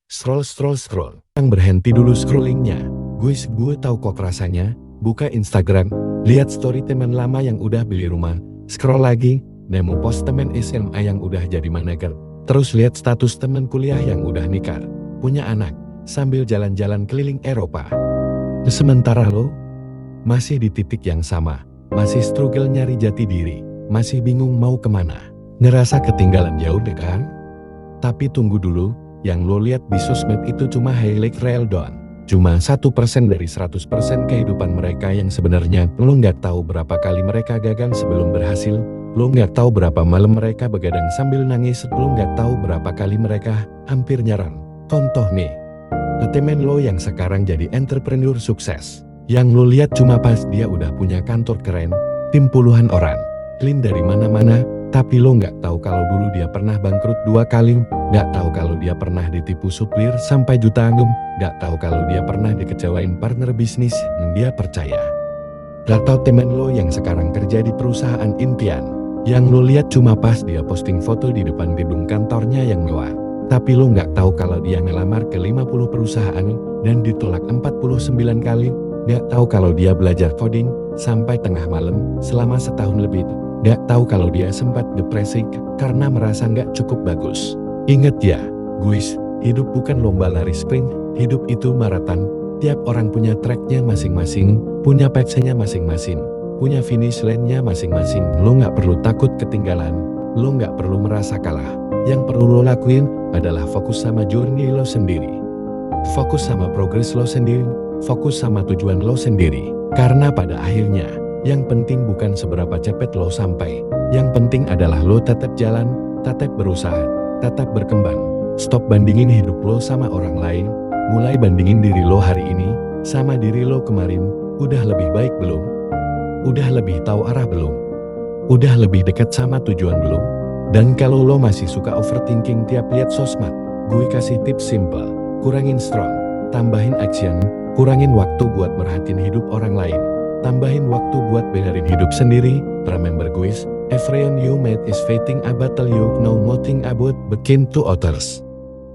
Scroll scroll scroll. Yang berhenti dulu scrollingnya. Gue tahu kok rasanya. Buka Instagram, lihat story teman lama yang udah beli rumah. Scroll lagi, nemu post teman SMA yang udah jadi manajer. Terus lihat status teman kuliah yang udah nikah, punya anak, sambil jalan-jalan keliling Eropa. Sementara lo masih di titik yang sama, masih struggle nyari jati diri, masih bingung mau kemana. Ngerasa ketinggalan jauh deh kan? Tapi tunggu dulu, yang lo lihat di sosmed itu cuma highlight reel doang. Cuma 1% dari 100% kehidupan mereka yang sebenarnya. Lo nggak tahu berapa kali mereka gagal sebelum berhasil. Lo nggak tahu berapa malam mereka begadang sambil nangis. Lo nggak tahu berapa kali mereka hampir nyerang. Contoh nih, temen lo yang sekarang jadi entrepreneur sukses. Yang lo lihat cuma pas dia udah punya kantor keren, tim puluhan orang, clean dari mana-mana. Tapi lo nggak tahu kalau dulu dia pernah bangkrut 2 kali, nggak tahu kalau dia pernah ditipu supir sampai jutaan, nggak tahu kalau dia pernah dikecewain partner bisnis yang dia percaya. Gak tahu temen lo yang sekarang kerja di perusahaan impian, yang lo lihat cuma pas dia posting foto di depan gedung kantornya yang mewah. Tapi lo nggak tahu kalau dia ngelamar ke 50 perusahaan dan ditolak 49 kali, nggak tahu kalau dia belajar coding sampai tengah malam selama setahun lebih. Gak tahu kalau dia sempat depresi karena merasa gak cukup bagus. Ingat ya, guys, hidup bukan lomba lari sprint, hidup itu maraton. Tiap orang punya tracknya masing-masing, punya pace-nya masing-masing, punya finish line-nya masing-masing. Lo gak perlu takut ketinggalan, lo gak perlu merasa kalah. Yang perlu lo lakuin adalah fokus sama journey lo sendiri. Fokus sama progress lo sendiri, fokus sama tujuan lo sendiri. Karena pada akhirnya, yang penting bukan seberapa cepat lo sampai. Yang penting adalah lo tetap jalan, tetap berusaha, tetap berkembang. Stop bandingin hidup lo sama orang lain. Mulai bandingin diri lo hari ini sama diri lo kemarin. Udah lebih baik belum? Udah lebih tahu arah belum? Udah lebih dekat sama tujuan belum? Dan kalau lo masih suka overthinking tiap lihat sosmed, gue kasih tips simple. Kurangin strong, tambahin action, kurangin waktu buat merhatiin hidup orang lain. Tambahin waktu buat benerin hidup sendiri. Remember guys, everyone you met is fighting a battle you know nothing about. Begin to others,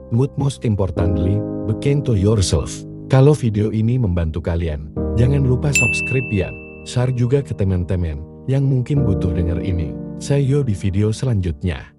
but most importantly, begin to yourself. Kalau video ini membantu kalian, jangan lupa subscribe ya. Share juga ke teman-teman yang mungkin butuh denger ini. See you di video selanjutnya.